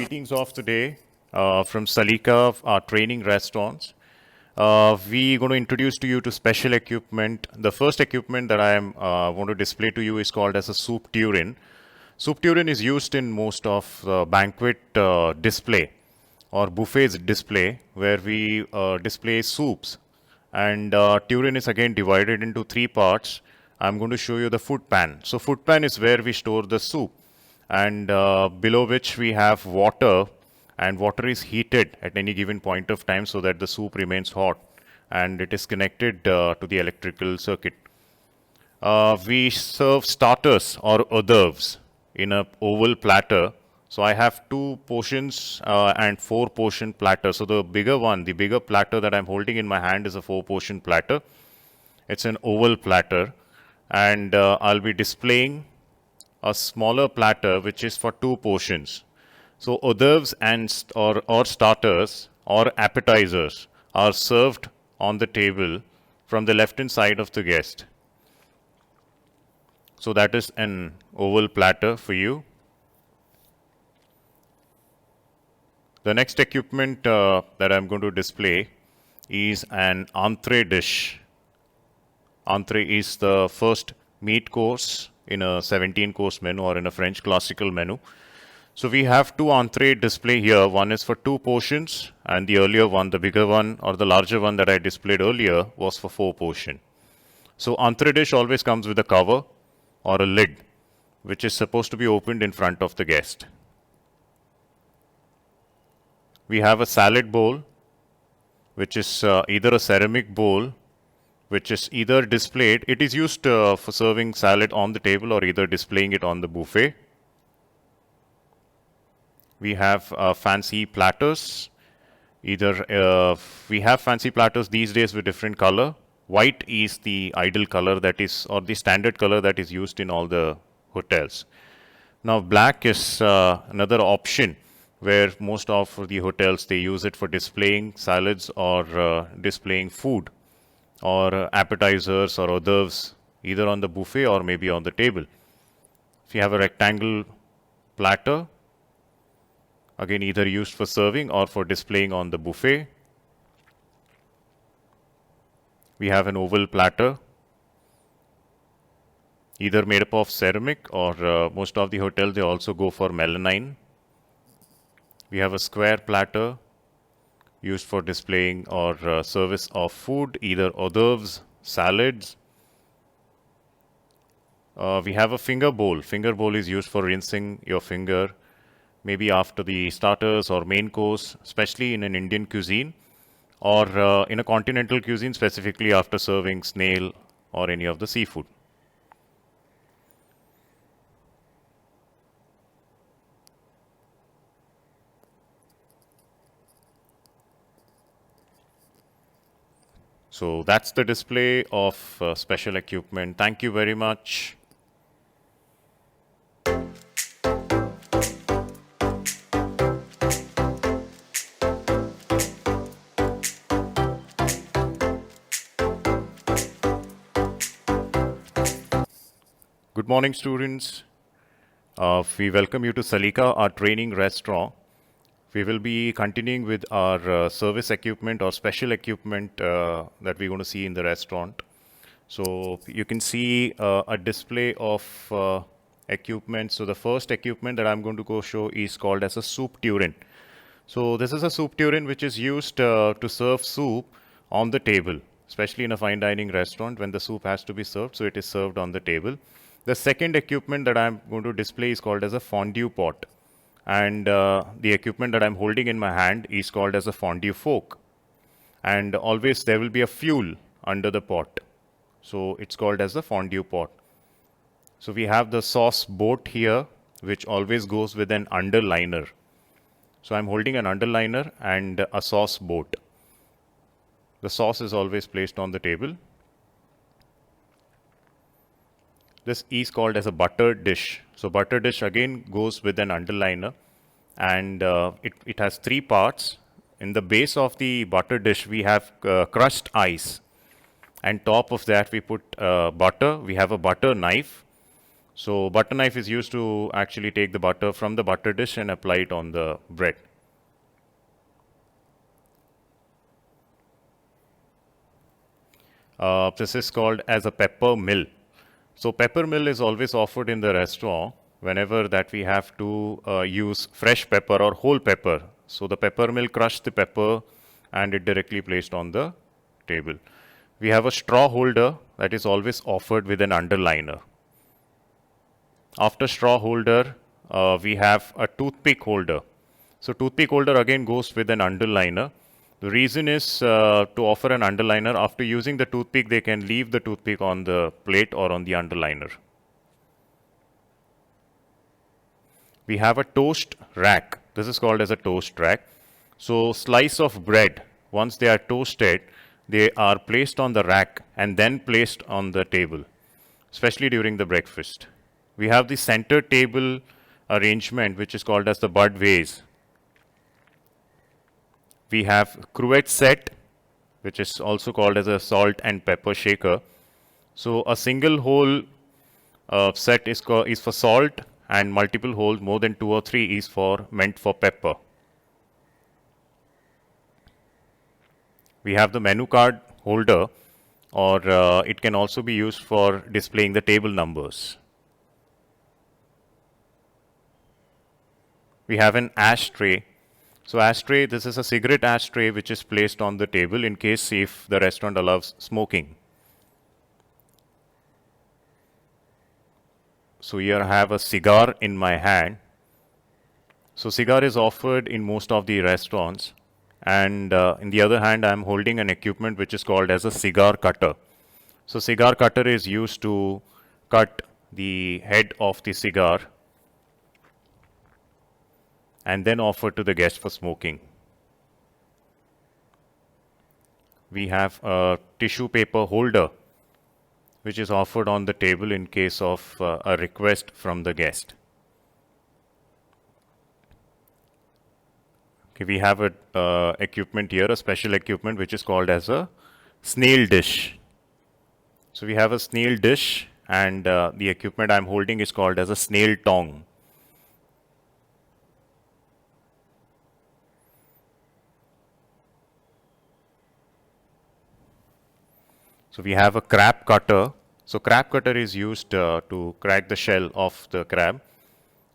Greetings of today from Salika, our training restaurants. We're going to introduce to you to special equipment. The first equipment that I am want to display to you is called as a soup tureen. Soup tureen is used in most of banquet display or buffets display where we display soups. And tureen is again divided into three parts. I'm going to show you the food pan. So food pan is where we store the soup, and below which we have water, and water is heated at any given point of time so that the soup remains hot, and it is connected to the electrical circuit. We serve starters or hors d'oeuvres in a oval platter. So I have two portions and 4-portion platter. So the bigger platter that I'm holding in my hand is a 4-portion platter. It's an oval platter, and I'll be displaying a smaller platter which is for 2 portions. So hors d'oeuvres or starters or appetizers are served on the table from the left hand side of the guest. So that is an oval platter for you. The next equipment that I'm going to display is an entree dish. Entree is the first meat course in a 17-course menu or in a French classical menu. So we have 2 entree display here. One is for 2 portions, and the earlier one, the bigger one or the larger one that I displayed earlier, was for 4 portion. So entree dish always comes with a cover or a lid, which is supposed to be opened in front of the guest. We have a salad bowl, which is either a ceramic bowl, which is either displayed. It is used for serving salad on the table or either displaying it on the buffet. We have fancy platters. Either we have fancy platters these days with different color. White is the ideal color that is, or the standard color that is used in all the hotels. Now black is another option where most of the hotels, they use it for displaying salads or displaying food or appetizers or hors d'oeuvres, either on the buffet or maybe on the table. If you have a rectangle platter, again either used for serving or for displaying on the buffet. We have an oval platter, either made up of ceramic or most of the hotels, they also go for melamine. We have a square platter used for displaying or service of food, either hors d'oeuvres, salads. We have a finger bowl. Finger bowl is used for rinsing your finger, maybe after the starters or main course, especially in an Indian cuisine, or in a continental cuisine, specifically after serving snail or any of the seafood. So that's the display of special equipment. Thank you very much. Good morning, students. We welcome you to Salika, our training restaurant. We will be continuing with our service equipment or special equipment that we're going to see in the restaurant. So you can see a display of equipment. So the first equipment that I'm going to go show is called as a soup tureen. So this is a soup tureen which is used to serve soup on the table, especially in a fine dining restaurant when the soup has to be served. So it is served on the table. The second equipment that I'm going to display is called as a fondue pot. And the equipment that I'm holding in my hand is called as a fondue fork. And always there will be a fuel under the pot. So it's called as a fondue pot. So we have the sauce boat here, which always goes with an underliner. So I'm holding an underliner and a sauce boat. The sauce is always placed on the table. This is called as a butter dish. So butter dish again goes with an underliner, and it has 3 parts. In the base of the butter dish, we have crushed ice, and top of that we put butter. We have a butter knife. So butter knife is used to actually take the butter from the butter dish and apply it on the bread. This is called as a pepper mill. So pepper mill is always offered in the restaurant whenever that we have to use fresh pepper or whole pepper. So the pepper mill crushed the pepper and it directly placed on the table. We have a straw holder that is always offered with an underliner. After straw holder, we have a toothpick holder. So toothpick holder again goes with an underliner. The reason is to offer an underliner. After using the toothpick, they can leave the toothpick on the plate or on the underliner. We have a toast rack. This is called as a toast rack. So slice of bread, once they are toasted, they are placed on the rack and then placed on the table, especially during the breakfast. We have the center table arrangement, which is called as the bud vase. We have cruet set, which is also called as a salt and pepper shaker. So a single hole set is for salt, and multiple holes, more than 2 or 3, is meant for pepper. We have the menu card holder, or it can also be used for displaying the table numbers. We have an ashtray. So ashtray, this is a cigarette ashtray which is placed on the table in case if the restaurant allows smoking. So here I have a cigar in my hand. So cigar is offered in most of the restaurants, and in the other hand I am holding an equipment which is called as a cigar cutter. So cigar cutter is used to cut the head of the cigar and then offer to the guest for smoking. We have a tissue paper holder which is offered on the table in case of a request from the guest. Okay, we have a equipment here, a special equipment which is called as a snail dish. So we have a snail dish, and the equipment I'm holding is called as a snail tong. So we have a crab cutter. So crab cutter is used to crack the shell of the crab.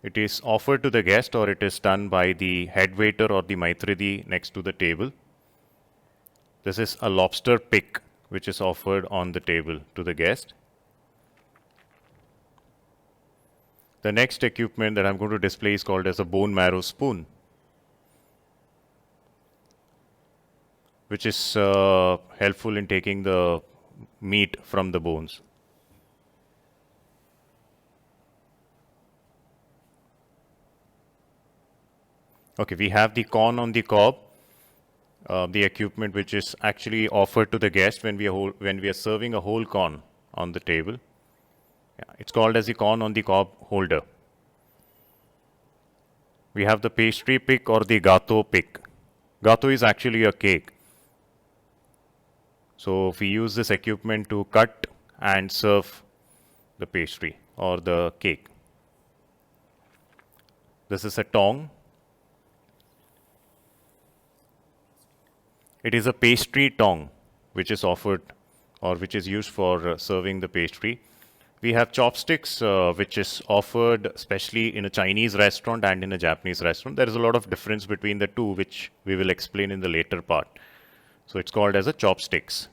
It is offered to the guest, or it is done by the head waiter or the maitridi next to the table. This is a lobster pick which is offered on the table to the guest. The next equipment that I'm going to display is called as a bone marrow spoon, which is helpful in taking the meat from the bones. Okay, we have the corn on the cob, the equipment which is actually offered to the guest when we are serving a whole corn on the table. Yeah, it's called as the corn on the cob holder. We have the pastry pick or the gato pick. Gato is actually a cake. So we use this equipment to cut and serve the pastry or the cake. This is a tong. It is a pastry tong which is offered or which is used for serving the pastry. We have chopsticks which is offered especially in a Chinese restaurant and in a Japanese restaurant. There is a lot of difference between the two, which we will explain in the later part. So it's called as a chopsticks.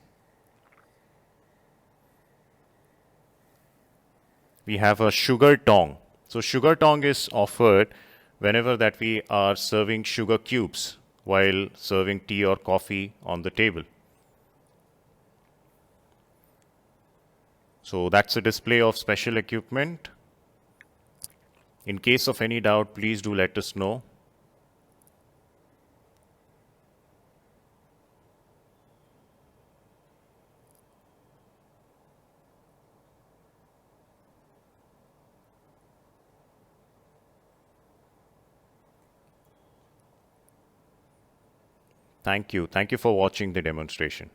We have a sugar tong. So sugar tong is offered whenever that we are serving sugar cubes while serving tea or coffee on the table. So that's a display of special equipment. In case of any doubt, please do let us know. Thank you. Thank you for watching the demonstration.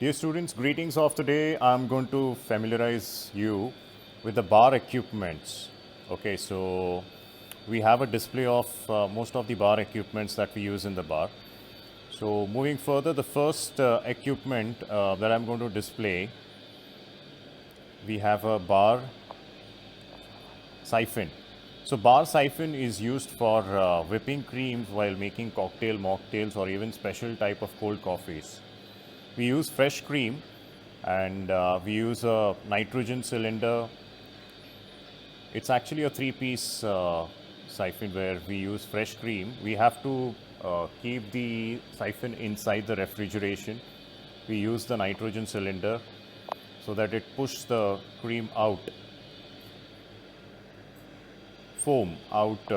Dear students, greetings of the day. I'm going to familiarize you with the bar equipments. Okay, so we have a display of most of the bar equipments that we use in the bar. So moving further, the first equipment that I'm going to display, we have a bar siphon. So bar siphon is used for whipping creams while making cocktail, mocktails, or even special type of cold coffees. We use fresh cream, and we use a nitrogen cylinder. It's actually a three-piece siphon where we use fresh cream. We have to keep the siphon inside the refrigeration. We use the nitrogen cylinder so that it pushes the cream out, foam out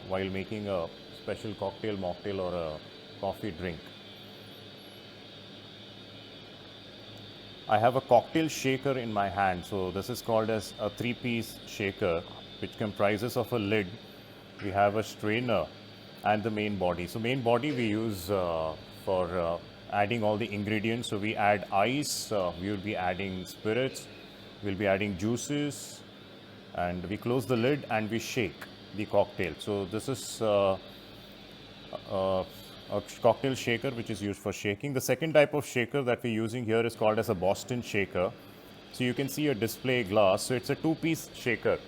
while making a special cocktail, mocktail, or a coffee drink. I have a cocktail shaker in my hand. So this is called as a three-piece shaker, which comprises of a lid. We have a strainer and the main body. So main body we use for adding all the ingredients. So we add ice, we will be adding spirits, we'll be adding juices, and we close the lid and we shake the cocktail. So this is a cocktail shaker which is used for shaking. The second type of shaker that we're using here is called as a Boston shaker. So you can see a display glass. So it's a two-piece shaker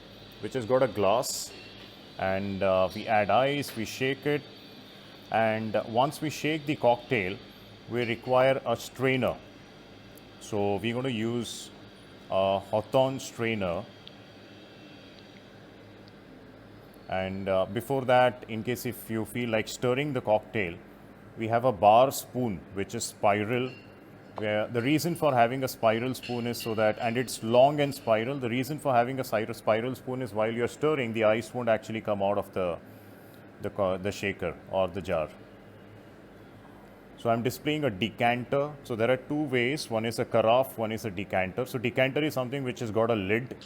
which has got a glass, and we add ice, we shake it, and once we shake the cocktail, we require a strainer. So we're going to use a Hawthorne strainer. And before that, in case if you feel like stirring the cocktail, we have a bar spoon which is spiral. Where the reason for having a spiral spoon is so that, and it's long and spiral. The reason for having a spiral spoon is while you're stirring, the ice won't actually come out of the shaker or the jar. So I'm displaying a decanter. So there are two ways. One is a carafe, one is a decanter. So decanter is something which has got a lid.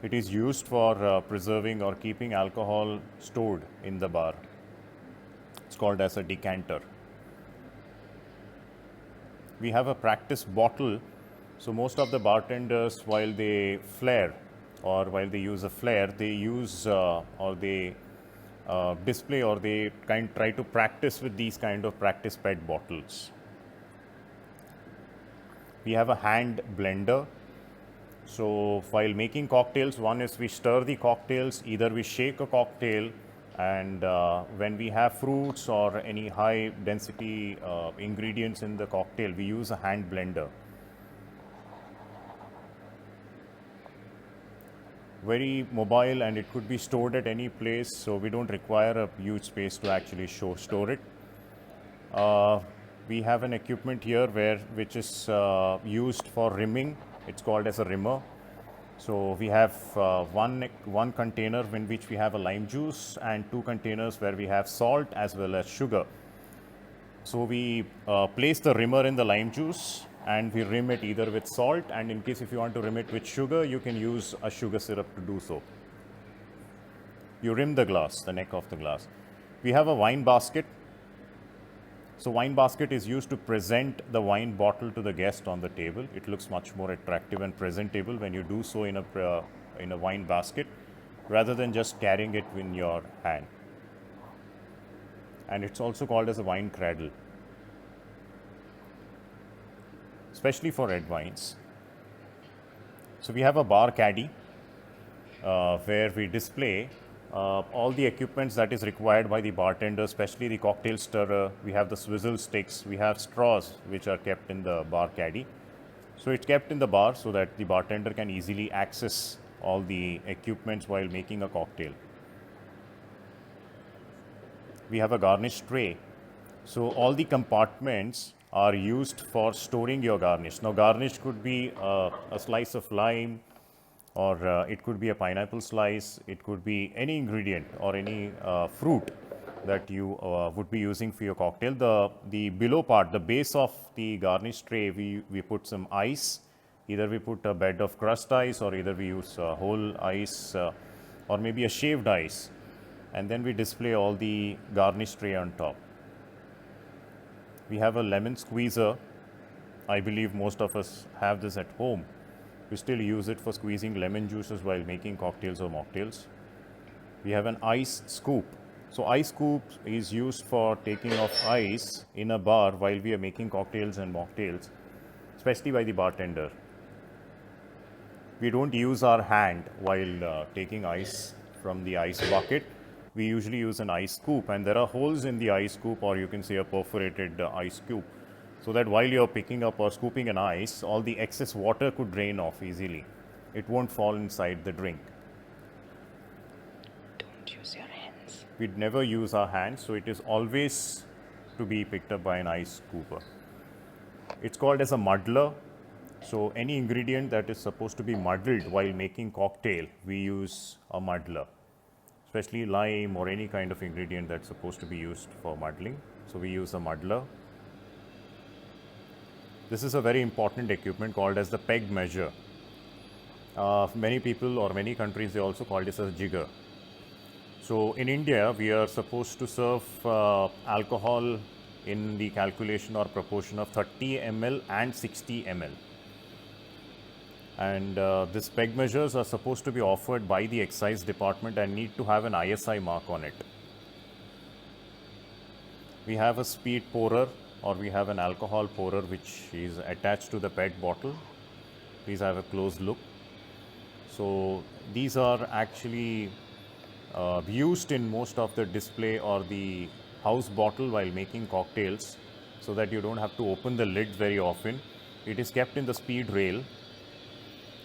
It is used for preserving or keeping alcohol stored in the bar. It's called as a decanter. We have a practice bottle. So most of the bartenders, while they flare or while they use a flare, they use or they display or they try to practice with these kind of practice pet bottles. We have a hand blender. So while making cocktails, one is we stir the cocktails, either we shake a cocktail, and when we have fruits or any high density ingredients in the cocktail, we use a hand blender. Very mobile, and it could be stored at any place, so we don't require a huge space to actually store it. We have an equipment here which is used for rimming. It's called as a rimmer. So we have one container in which we have a lime juice, and two containers where we have salt as well as sugar. So we place the rimmer in the lime juice and we rim it either with salt, and in case if you want to rim it with sugar, you can use a sugar syrup to do so. You rim the glass, the neck of the glass. We have a wine basket. So wine basket is used to present the wine bottle to the guest on the table. It looks much more attractive and presentable when you do so in a wine basket rather than just carrying it in your hand. And it's also called as a wine cradle, especially for red wines. So we have a bar caddy where we display all the equipments that is required by the bartender, especially the cocktail stirrer. We have the swizzle sticks, we have straws which are kept in the bar caddy. So it's kept in the bar so that the bartender can easily access all the equipments while making a cocktail. We have a garnish tray. So all the compartments are used for storing your garnish. Now garnish could be a slice of lime, or it could be a pineapple slice, it could be any ingredient or any fruit that you would be using for your cocktail. The below part, the base of the garnish tray, we put some ice. Either we put a bed of crushed ice, or either we use whole ice, or maybe a shaved ice, and then we display all the garnish tray on top. We have a lemon squeezer. I believe most of us have this at home. We still use it for squeezing lemon juices while making cocktails or mocktails. We have an ice scoop. So ice scoop is used for taking off ice in a bar while we are making cocktails and mocktails, especially by the bartender. We don't use our hand while taking ice from the ice bucket. We usually use an ice scoop, and there are holes in the ice scoop, or you can say a perforated ice cube, so that while you're picking up or scooping an ice, all the excess water could drain off easily. It won't fall inside the drink. Don't use your hands. We'd never use our hands, so it is always to be picked up by an ice scooper. It's called as a muddler. So any ingredient that is supposed to be muddled while making cocktail, we use a muddler, especially lime or any kind of ingredient that's supposed to be used for muddling. So we use a muddler. This is a very important equipment called as the peg measure. Many people or many countries, they also call this as jigger. So in India, we are supposed to serve alcohol in the calculation or proportion of 30 ml and 60 ml. And these peg measures are supposed to be offered by the excise department and need to have an ISI mark on it. We have a speed pourer, or we have an alcohol pourer which is attached to the PET bottle. Please have a close look. So these are actually used in most of the display or the house bottle while making cocktails, so that you don't have to open the lid very often. It is kept in the speed rail,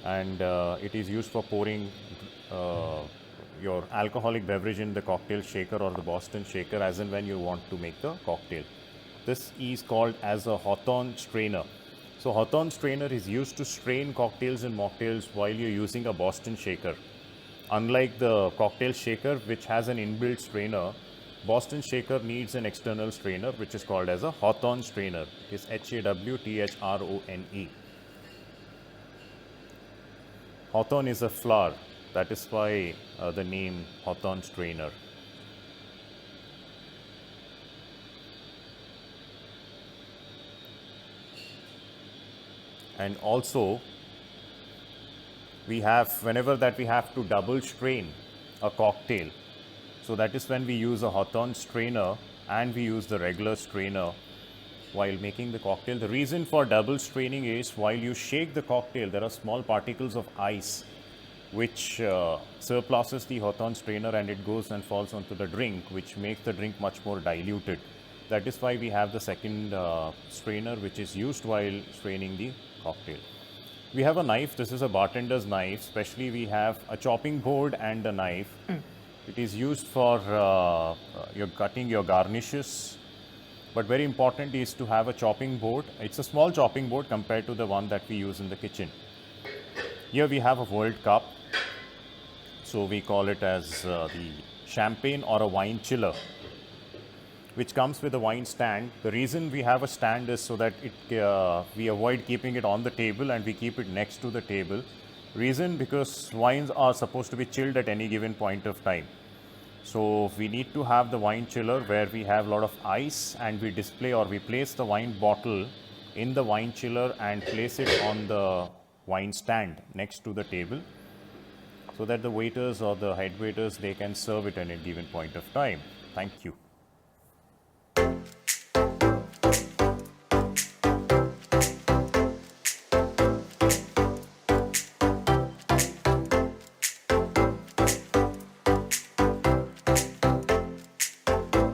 and it is used for pouring your alcoholic beverage in the cocktail shaker or the Boston shaker as and when you want to make the cocktail. This is called as a Hawthorne strainer. So Hawthorne strainer is used to strain cocktails and mocktails while you're using a Boston shaker. Unlike the cocktail shaker, which has an inbuilt strainer, Boston shaker needs an external strainer, which is called as a Hawthorne strainer. It is Hawthrone. Hawthorne is a flower. That is why the name Hawthorne strainer. And also, we have, whenever that we have to double strain a cocktail, so that is when we use a Hawthorne strainer and we use the regular strainer while making the cocktail. The reason for double straining is while you shake the cocktail, there are small particles of ice which surpluses the Hawthorne strainer, and it goes and falls onto the drink, which makes the drink much more diluted. That is why we have the second strainer, which is used while straining the cocktail. We have a knife. This is a bartender's knife. Especially we have a chopping board and a knife. It is used for your cutting your garnishes. But very important is to have a chopping board. It's a small chopping board compared to the one that we use in the kitchen. Here we have a World Cup. So we call it as the champagne or a wine chiller, which comes with a wine stand. The reason we have a stand is so that we avoid keeping it on the table and we keep it next to the table. Reason, because wines are supposed to be chilled at any given point of time. So we need to have the wine chiller where we have a lot of ice, and we display or we place the wine bottle in the wine chiller and place it on the wine stand next to the table, so that the waiters or the head waiters, they can serve it at any given point of time. Thank you.